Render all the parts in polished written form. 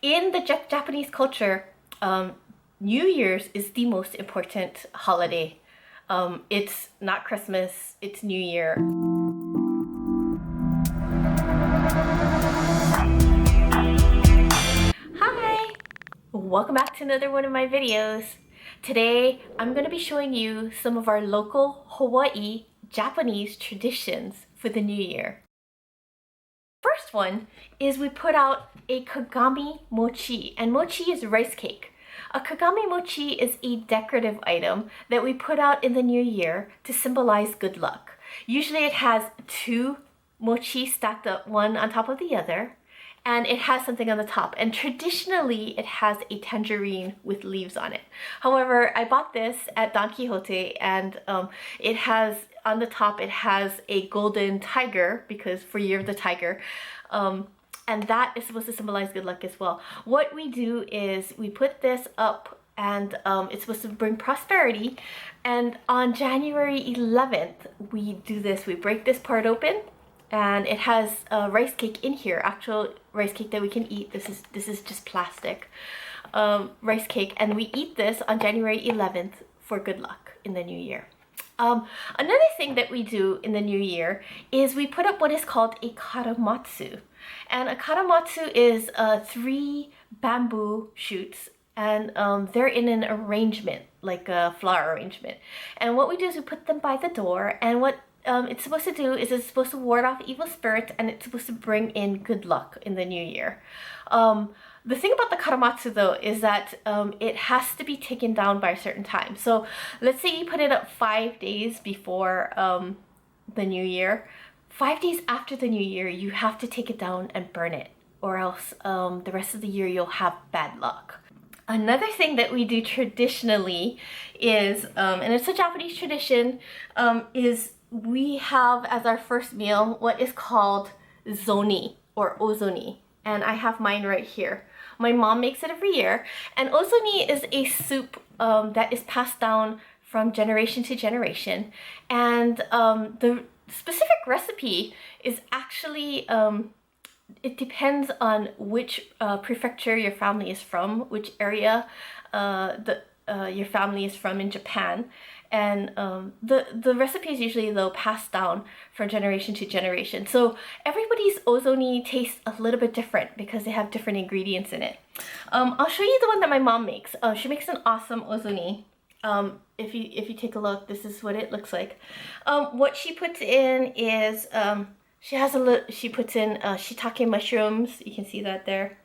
in the Japanese culture, New Year's is the most important holiday. It's not Christmas, it's New Year. Hi! Welcome back to another one of my videos. Today, I'm going to be showing you some of our local Hawaii Japanese traditions for the New Year. First one is we put out a Kagami Mochi, and mochi is rice cake. A Kagami Mochi is a decorative item that we put out in the new year to symbolize good luck. Usually it has two mochi stacked up, one on top of the other, and it has something on the top, and traditionally it has a tangerine with leaves on it. However, I bought this at Don Quixote, and it has on the top, it has a golden tiger, because for Year of the Tiger, and that is supposed to symbolize good luck as well. What we do is we put this up, and it's supposed to bring prosperity, and on January 11th we do this. We break this part open, and it has rice cake in here, actual rice cake that we can eat. This is just plastic rice cake, and we eat this on January 11th for good luck in the new year. Another thing that we do in the new year is we put up what is called a karamatsu. And a karamatsu is 3 bamboo shoots, and they're in an arrangement, like a flower arrangement. And what we do is we put them by the door, and what it's supposed to do is it's supposed to ward off evil spirits, and it's supposed to bring in good luck in the new year. The thing about the karamatsu though is that it has to be taken down by a certain time. So let's say you put it up 5 days before the new year. 5 days after the new year, you have to take it down and burn it, or else the rest of the year you'll have bad luck. Another thing that we do traditionally is, and it's a Japanese tradition, is we have as our first meal what is called Ozoni or Ozoni. And I have mine right here. My mom makes it every year. And Ozoni is a soup that is passed down from generation to generation. And the specific recipe is actually, it depends on which prefecture your family is from, which area your family is from in Japan. And the recipe is usually though passed down from generation to generation. So everybody's ozoni tastes a little bit different because they have different ingredients in it. I'll show you the one that my mom makes. She makes an awesome ozoni. If you take a look, this is what it looks like. What she puts in is she puts in shiitake mushrooms. You can see that there.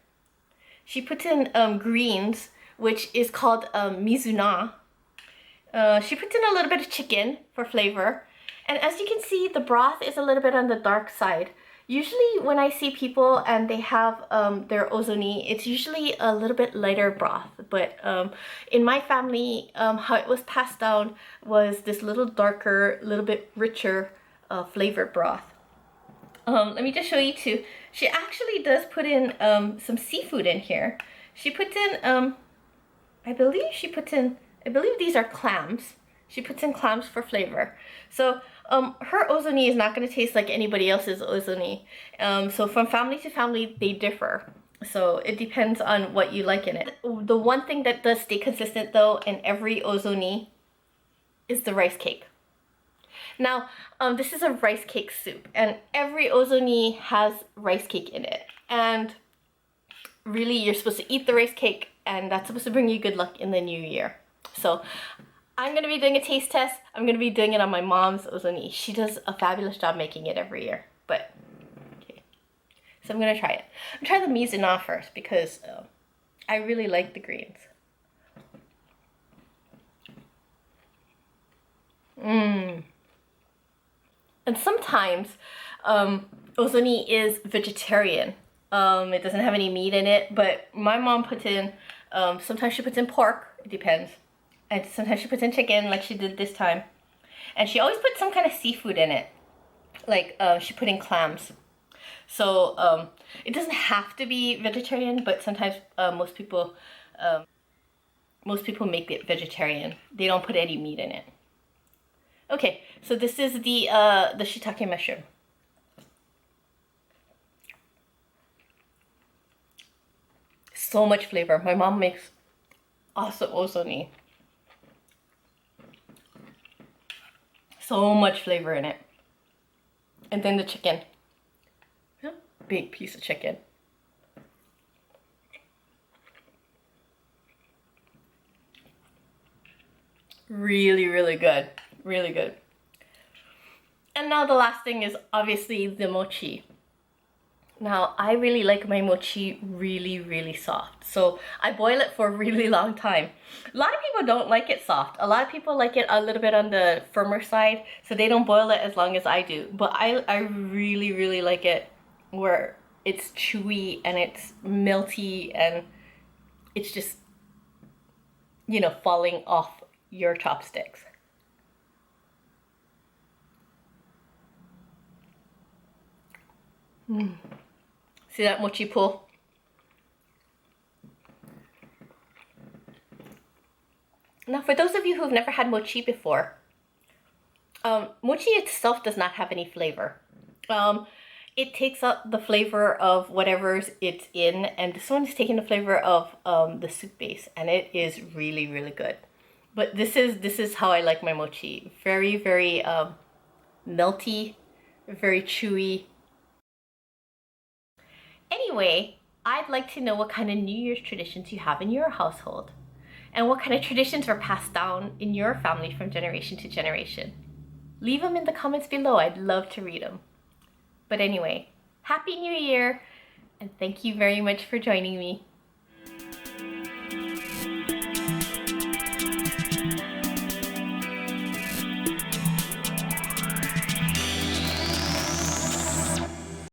She puts in greens, which is called mizuna. She puts in a little bit of chicken for flavor, and as you can see, the broth is a little bit on the dark side. Usually when I see people and they have their ozoni, it's usually a little bit lighter broth, but in my family, how it was passed down was this little darker, little bit richer flavored broth. Let me just show you too. She actually does put in some seafood in here. She puts in, I believe these are clams. She puts in clams for flavor. So her ozoni is not going to taste like anybody else's ozoni. So from family to family, they differ. So it depends on what you like in it. The one thing that does stay consistent though in every ozoni is the rice cake. Now, this is a rice cake soup, and every ozoni has rice cake in it. And really, you're supposed to eat the rice cake, and that's supposed to bring you good luck in the new year. So I'm going to be doing a taste test. I'm going to be doing it on my mom's ozoni. She does a fabulous job making it every year. But, okay. So I'm going to try it. I'm going to try the mizuna first because I really like the greens. And sometimes ozoni is vegetarian. It doesn't have any meat in it, but my mom puts in, sometimes she puts in pork. It depends. And sometimes she puts in chicken, like she did this time. And she always puts some kind of seafood in it. Like, she put in clams. So, it doesn't have to be vegetarian, but sometimes most people make it vegetarian. They don't put any meat in it. Okay, so this is the shiitake mushroom. So much flavor. My mom makes awesome ozoni. So much flavor in it. And then the chicken. Big piece of chicken. Really, really good. Really good. And now the last thing is obviously the mochi. Now, I really like my mochi really, really soft. So I boil it for a really long time. A lot of people don't like it soft. A lot of people like it a little bit on the firmer side, so they don't boil it as long as I do. But I really, really like it where it's chewy and it's melty and it's just, you know, falling off your chopsticks. See that mochi pull? Now, for those of you who've never had mochi before, mochi itself does not have any flavor. It takes up the flavor of whatever's it's in, and this one is taking the flavor of the soup base, and it is really, really good. But this is how I like my mochi. Very, very melty, very chewy. Anyway, I'd like to know what kind of New Year's traditions you have in your household and what kind of traditions are passed down in your family from generation to generation. Leave them in the comments below. I'd love to read them. But anyway, Happy New Year, and thank you very much for joining me.